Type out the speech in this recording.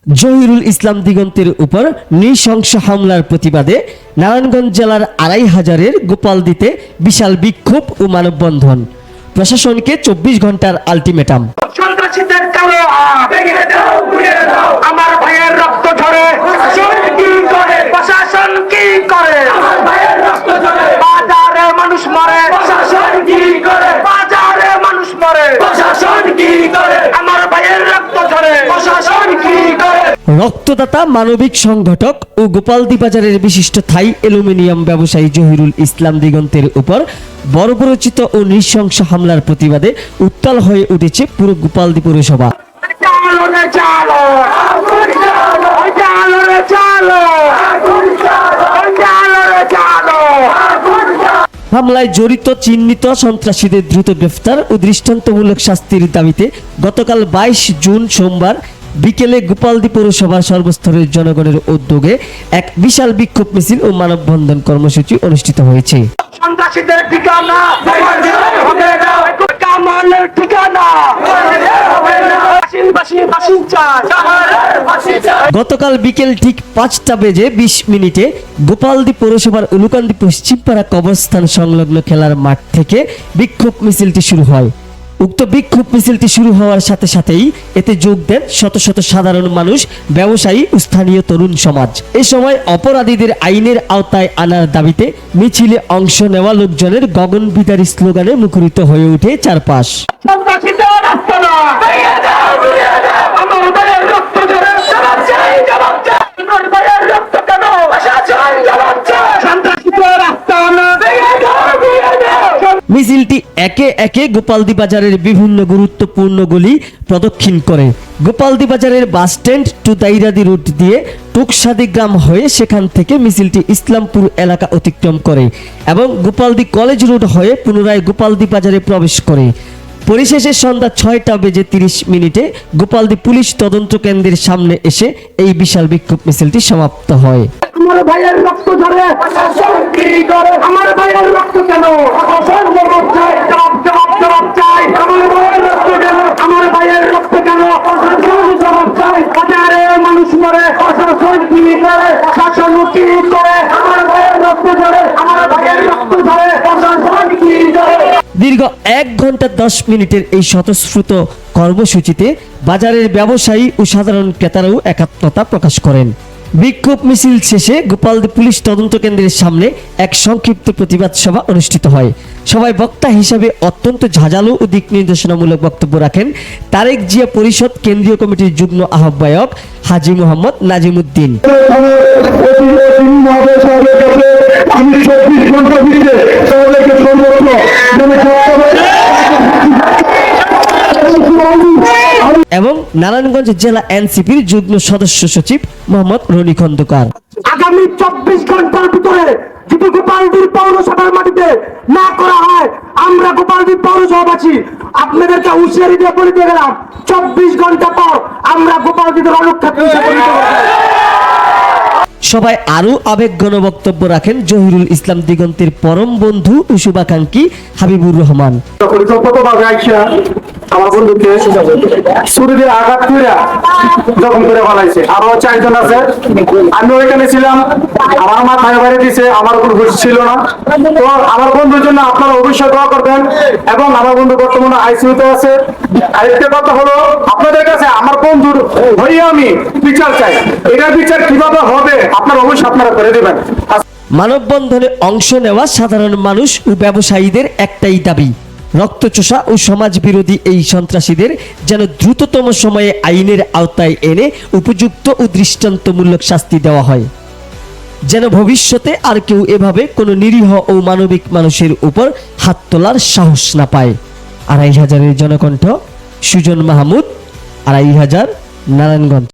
জহিরুল ইসলাম দিগন্তের উপর নৃশংস হামলার প্রতিবাদে নারায়ণগঞ্জ জেলার ২৫০০-এর গোপালদীতে বিশাল বিক্ষোভ ও মানববন্ধন। প্রশাসনকে ২৪ ঘন্টার আলটিমেটাম। সন্ত্রাসীদের কালো হাত ভেঙে দাও, গুঁড়িয়ে দাও। আমার ভাইয়ের রক্ত ঝরে প্রশাসন কি করে? আমার ভাইয়ের রক্ত ঝরে বাজারে মানুষ মরে, প্রশাসন কি করে? বাজারে মানুষ মরে, প্রশাসন কি করে? আমার ভাইয়ের রক্ত ঝরে প্রশাসন কি করে? রক্তদাতা মানবিক সংগঠক ও গোপালদী বাজারের বিশিষ্ট থাই অ্যালুমিনিয়াম ব্যবসায়ী জহিরুল ইসলাম দিগন্তের উপর বর্বরচিত ও নৃশংস হামলার প্রতিবাদে উত্তাল হয়ে উঠেছে পুরো গোপালদী পৌরসভা। হামলায় জড়িত চিহ্নিত সন্ত্রাসীদের দ্রুত গ্রেফতার ও দৃষ্টান্তমূলক শাস্তির দাবিতে গতকাল ২২ জুন সোমবার বিকেলে গোপালদী পৌরসভার সর্বস্তরের জনগণের উদ্যোগে এক বিশাল বিক্ষোভ মিছিল ও মানববন্ধন কর্মসূচি অনুষ্ঠিত হয়েছে। সন্ত্রাসীদের ঠিকানা হবে না, কামালের ঠিকানা গতকাল বিকেল ঠিক ৫টা বেজে ২০ মিনিটে গোপালদী পৌরসভার উলুকান্দি পশ্চিমপাড়া কবরস্থান সংলগ্ন খেলার মাঠ থেকে বিক্ষোভ মিছিলটি শুরু হয়। উক্ত বিক্ষোভ মিছিলটি শুরু হওয়ার সাথে সাথেই এতে যোগ দেন শত শত সাধারণ মানুষ, ব্যবসায়ী ও স্থানীয় তরুণ সমাজ। এ সময় অপরাধীদের আইনের আওতায় আনার দাবিতে মিছিলে অংশ নেওয়া লোকজনের গগনবিদারী স্লোগানে মুখরিত হয়ে ওঠে চারপাশ। মিছিলটি একে একে গোপালদী বাজারের বিভিন্ন গুরুত্বপূর্ণ গলি প্রদক্ষিণ করে গোপালদী বাজারের বাস স্ট্যান্ড টু দাইরাদি রুট দিয়ে টুকসাদি গ্রাম হয়ে সেখান থেকে মিছিলটি ইসলামপুর এলাকা অতিক্রম করে এবং গোপালদী কলেজ রোড হয়ে পুনরায় গোপালদী বাজারে প্রবেশ করে। পরিশেষে সন্ধ্যা ৬টা বেজে ৩০ মিনিটে গোপালদী পুলিশ তদন্ত কেন্দ্রের সামনে এসে এই বিশাল বিক্ষোভ মিছিলটি সমাপ্ত হয়। আমার ভাইয়ের রক্ত ঝরে প্রশাসন কি করে? আমার ভাইয়ের রক্ত কেন? প্রশাসন জবাব চাই, জবাব চাই। আমার ভাইয়ের রক্ত কেন? আমার ভাইয়ের রক্ত কেন? প্রশাসন জবাব চাই। বাজারে মানুষ মরে, প্রশাসন কি করে? প্রশাসন কি করে? আমার ভাইয়ের রক্ত ঝরে, আমার ভাইয়ের রক্ত ঝরে, প্রশাসন কি করে? দীর্ঘ ১ ঘন্টা ১০ মিনিটের এই স্বতঃস্ফূর্ত কর্মসূচিতে বাজারের ব্যবসায়ী ও সাধারণ ক্রেতারাও একাত্মতা প্রকাশ করেন। বিক্ষোভ মিছিল শেষে গোপালদী পুলিশ তদন্ত কেন্দ্রের সামনে এক সংক্ষিপ্ত প্রতিবাদ সভা অনুষ্ঠিত হয়। সভায় বক্তা হিসেবে অত্যন্ত ঝাঁঝালো ও দিক নির্দেশনামূলক বক্তব্য রাখেন তারেক জিয়া পরিষদ কেন্দ্রীয় কমিটির যুগ্ম আহ্বায়ক হাজী মোহাম্মদ নাজিমুদ্দিন। এবং নারায়ণগঞ্জ জেলা এনসিপির যুগ্ম সদস্য সচিব মোহাম্মদ রনি খন্দকার। আগামী ২৪ ঘন্টার ভিতরে যদি গোপালদীর পৌরসভার মাটিতে না করা হয়, আমরা গোপালদীর পৌরসভাবাসী আপনাদেরকে হুঁশিয়ারি দিয়ে বলে দিয়ে গেলাম, ২৪ ঘন্টা পর আমরা গোপালদীতে রণক্ষেত্র হিসেবে পরিণত হব। সবাই আরো আবেগঘন বক্তব্য রাখেন জহিরুল ইসলাম দিগন্তের পরম বন্ধু ও শুভাকাঙ্ক্ষী হাবিবুর রহমান। পরিকল্পিতভাবে আইসা আমার বন্ধুকে ছুরি দিয়ে আঘাত করে জখম করে ফেলাইছে। আরো ৪ জন আছে, আমি ওইখানে ছিলাম, আমার মাথায় বাইরে দিছে, আমার কোনো হুঁশ ছিল না। তো আমার বন্ধুর জন্য আপনারা অবশ্যই দোয়া করবেন এবং আমার বন্ধু বর্তমানে আইসিইউতে আছে। আরেকটা কথা হলো, আপনাদের কাছে আমার বন্ধুর হয়ে আমি বিচার চাই। এটার বিচার কিভাবে হবে আপনারা অবশ্যই আপনারা করে দেবেন। মানববন্ধনে অংশ নেওয়া সাধারণ মানুষ ও ব্যবসায়ীদের একটাই দাবি, রক্তচোষা ও সমাজ বিরোধী এই সন্ত্রাসীদের যেন দ্রুততম সময়ে আইনের আওতায় এনে উপযুক্ত ও দৃষ্টান্তমূলক শাস্তি দেওয়া হয়, যেন ভবিষ্যতে আর কেউ এভাবে কোনো নিরীহ ও মানবিক মানুষের উপর হাত তোলার সাহস না পায়। ২৫০০-এর জনকণ্ঠ, সুজন মাহমুদ, ২৫০০, নারায়ণগঞ্জ।